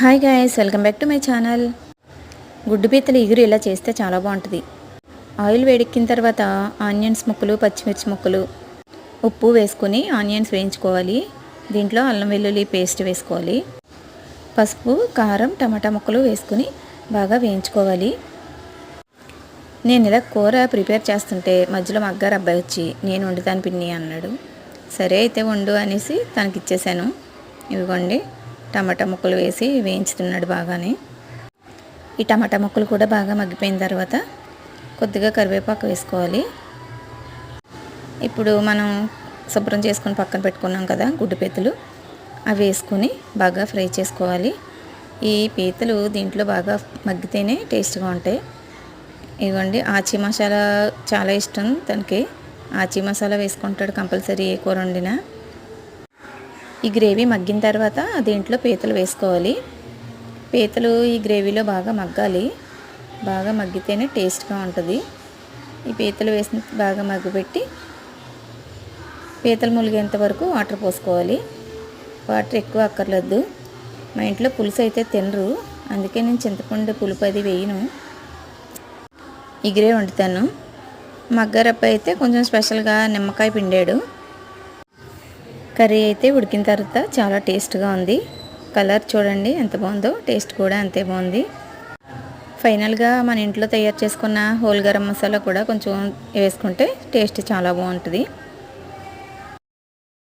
Hi guys, welcome back to my channel. గుడ్డు పీతల ఇగురు ఇలా చేస్తే చాలా బాగుంటుంది. ఆయిల్ వేడెక్కిన తర్వాత ఆనియన్స్ ముక్కలు, పచ్చిమిర్చి ముక్కలు, ఉప్పు వేసుకొని ఆనియన్స్ వేయించుకోవాలి. దీంట్లో అల్లం వెల్లుల్లి పేస్ట్ వేసుకోవాలి. పసుపు, కారం, టమాటా ముక్కలు వేసుకొని బాగా వేయించుకోవాలి. నేను ఇలా కూర ప్రిపేర్ చేస్తుంటే మధ్యలో మా అగ్గారు అబ్బాయి వచ్చి నేను వండుతాను పిన్ని అన్నాడు. సరే అయితే వండు అనేసి తనకి ఇచ్చేసాను. ఇదిగోండి, టమాటా ముక్కలు వేసి వేయించుతున్నాడు బాగానే. ఈ టమాటా ముక్కలు కూడా బాగా మగ్గిపోయిన తర్వాత కొద్దిగా కరివేపాకు వేసుకోవాలి. ఇప్పుడు మనం శుభ్రం చేసుకొని పక్కన పెట్టుకున్నాం కదా గుడ్డు పీతలు, అవి వేసుకొని బాగా ఫ్రై చేసుకోవాలి. ఈ పీతలు దీంట్లో బాగా మగ్గితేనే టేస్ట్గా ఉంటాయి. ఇదిగోండి, ఆచి మసాలా చాలా ఇష్టం తనకి. ఆచి మసాలా వేసుకుంటాడు కంపల్సరీ ఏ కూర వండినా. ఈ గ్రేవీ మగ్గిన తర్వాత దీంట్లో పీతలు వేసుకోవాలి. పీతలు ఈ గ్రేవీలో బాగా మగ్గాలి. బాగా మగ్గితేనే టేస్ట్గా ఉంటుంది. ఈ పీతలు వేసి బాగా మగ్గబెట్టి పీతలు ములిగేంత వరకు వాటర్ పోసుకోవాలి. వాటర్ ఎక్కువ అక్కర్లేదు. మా ఇంట్లో పులుసు అయితే తినరు, అందుకే నేను చింతపండు పులుపు అది వేయను, ఇగురే వండుతాను. మగ్గారప్ప అయితే కొంచెం స్పెషల్గా నిమ్మకాయ పిండాడు. కర్రీ అయితే ఉడికిన తర్వాత చాలా టేస్ట్గా ఉంది. కలర్ చూడండి ఎంత బాగుందో, టేస్ట్ కూడా అంతే బాగుంది. ఫైనల్గా మన ఇంట్లో తయారు చేసుకున్న హోల్ గరం మసాలా కూడా కొంచెం వేసుకుంటే టేస్ట్ చాలా బాగుంటుంది.